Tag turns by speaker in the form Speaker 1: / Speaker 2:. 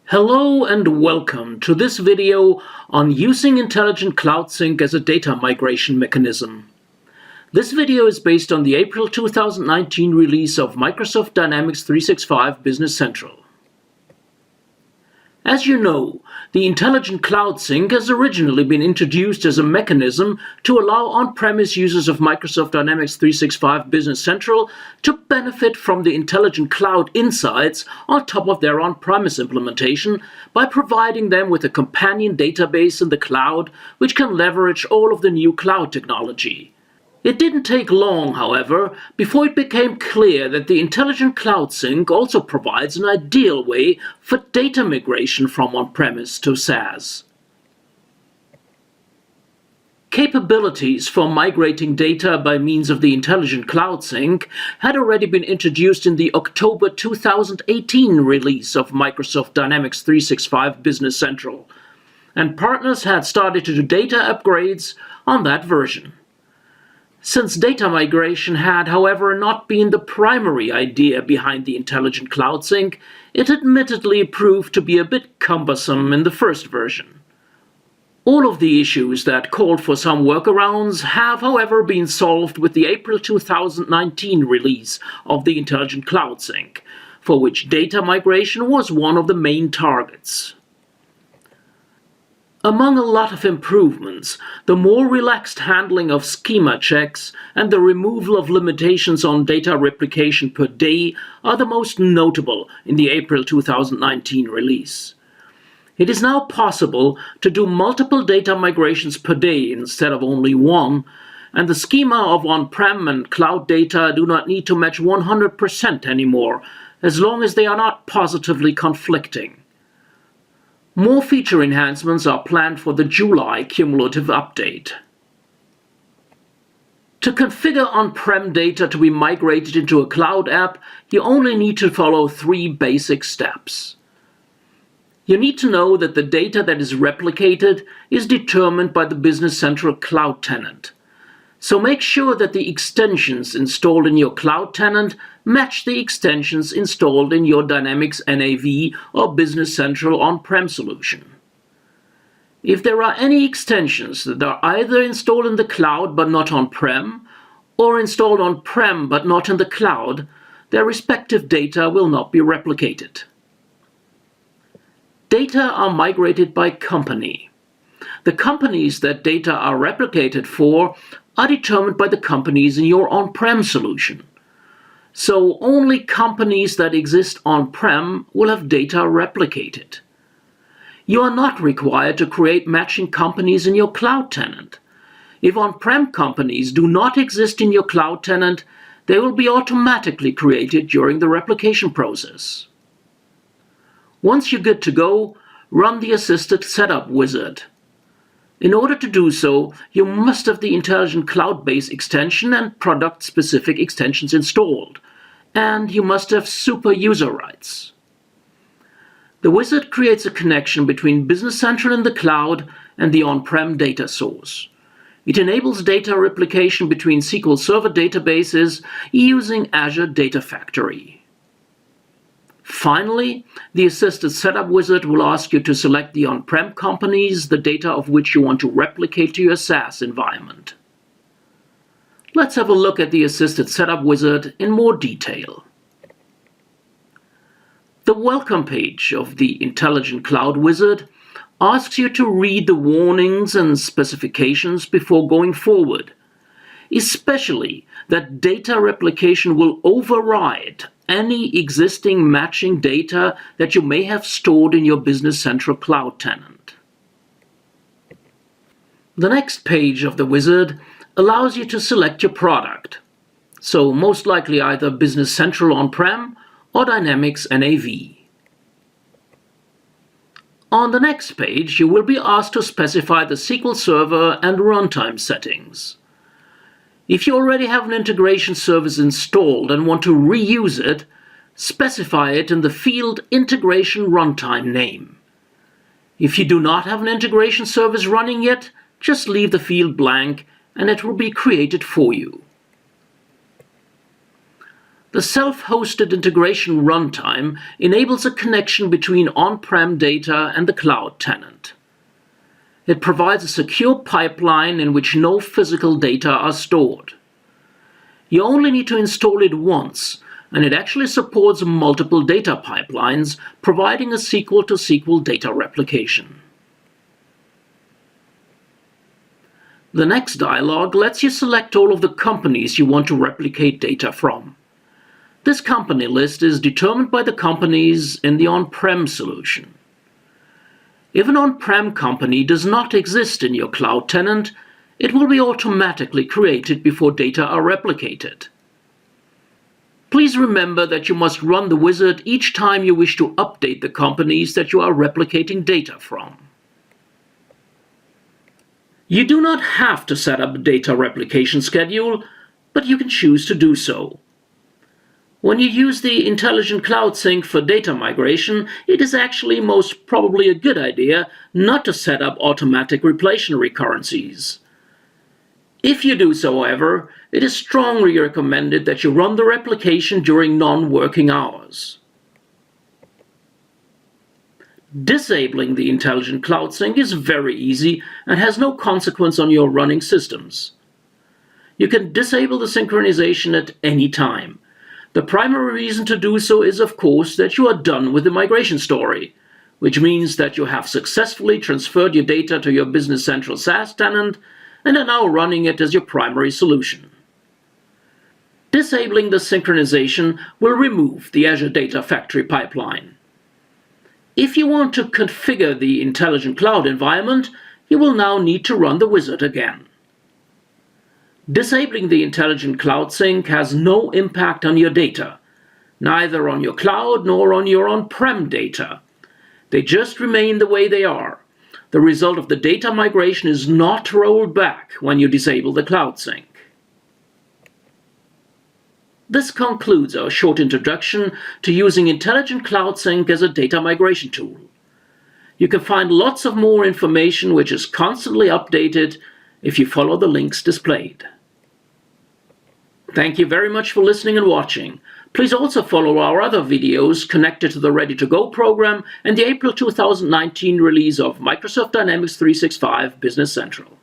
Speaker 1: Hello and welcome to this video on using Intelligent Cloud Sync as a data migration mechanism. This video is based on the April 2019 release of Microsoft Dynamics 365 Business Central. As you know, the Intelligent Cloud Sync has originally been introduced as a mechanism to allow on-premise users of Microsoft Dynamics 365 Business Central to benefit from the intelligent cloud insights on top of their on-premise implementation by providing them with a companion database in the cloud which can leverage all of the new cloud technology. It didn't take long, however, before it became clear that the Intelligent Cloud Sync also provides an ideal way for data migration from on-premise to SaaS. Capabilities for migrating data by means of the Intelligent Cloud Sync had already been introduced in the October 2018 release of Microsoft Dynamics 365 Business Central, and partners had started to do data upgrades on that version. Since data migration had, however, not been the primary idea behind the Intelligent Cloud Sync, it admittedly proved to be a bit cumbersome in the first version. All of the issues that called for some workarounds have, however, been solved with the April 2019 release of the Intelligent Cloud Sync, for which data migration was one of the main targets. Among a lot of improvements, the more relaxed handling of schema checks and the removal of limitations on data replication per day are the most notable in the April 2019 release. It is now possible to do multiple data migrations per day instead of only one, and the schema of on-prem and cloud data do not need to match 100% anymore, as long as they are not positively conflicting. More feature enhancements are planned for the July cumulative update. To configure on-prem data to be migrated into a cloud app, you only need to follow 3 basic steps. You need to know that the data that is replicated is determined by the Business Central Cloud tenant. So make sure that the extensions installed in your cloud tenant match the extensions installed in your Dynamics NAV or Business Central on-prem solution. If there are any extensions that are either installed in the cloud but not on-prem, or installed on-prem but not in the cloud, their respective data will not be replicated. Data are migrated by company. The companies that data are replicated for are determined by the companies in your on-prem solution. So only companies that exist on-prem will have data replicated. You are not required to create matching companies in your cloud tenant. If on-prem companies do not exist in your cloud tenant, they will be automatically created during the replication process. Once you're good to go, run the assisted setup wizard. In order to do so, you must have the Intelligent Cloud-Base extension and product-specific extensions installed, and you must have super user rights. The wizard creates a connection between Business Central in the cloud and the on-prem data source. It enables data replication between SQL Server databases using Azure Data Factory. Finally, the Assisted Setup Wizard will ask you to select the on-prem companies, the data of which you want to replicate to your SaaS environment. Let's have a look at the Assisted Setup Wizard in more detail. The welcome page of the Intelligent Cloud Wizard asks you to read the warnings and specifications before going forward, especially that data replication will override any existing matching data that you may have stored in your Business Central Cloud tenant. The next page of the wizard allows you to select your product, so most likely either Business Central on-prem or Dynamics NAV. On the next page, you will be asked to specify the SQL Server and Runtime settings. If you already have an integration service installed and want to reuse it, specify it in the field Integration Runtime name. If you do not have an integration service running yet, just leave the field blank and it will be created for you. The self-hosted integration runtime enables a connection between on-prem data and the cloud tenant. It provides a secure pipeline in which no physical data are stored. You only need to install it once, and it actually supports multiple data pipelines, providing a SQL-to-SQL data replication. The next dialog lets you select all of the companies you want to replicate data from. This company list is determined by the companies in the on-prem solution. If an on-prem company does not exist in your cloud tenant, it will be automatically created before data are replicated. Please remember that you must run the wizard each time you wish to update the companies that you are replicating data from. You do not have to set up a data replication schedule, but you can choose to do so. When you use the Intelligent Cloud Sync for data migration, it is actually most probably a good idea not to set up automatic replication recurrencies. If you do so, however, it is strongly recommended that you run the replication during non-working hours. Disabling the Intelligent Cloud Sync is very easy and has no consequence on your running systems. You can disable the synchronization at any time. The primary reason to do so is, of course, that you are done with the migration story, which means that you have successfully transferred your data to your Business Central SaaS tenant and are now running it as your primary solution. Disabling the synchronization will remove the Azure Data Factory pipeline. If you want to configure the Intelligent Cloud environment, you will now need to run the wizard again. Disabling the Intelligent Cloud Sync has no impact on your data, neither on your cloud nor on your on-prem data. They just remain the way they are. The result of the data migration is not rolled back when you disable the Cloud Sync. This concludes our short introduction to using Intelligent Cloud Sync as a data migration tool. You can find lots of more information which is constantly updated if you follow the links displayed. Thank you very much for listening and watching. Please also follow our other videos connected to the Ready to Go program and the April 2019 release of Microsoft Dynamics 365 Business Central.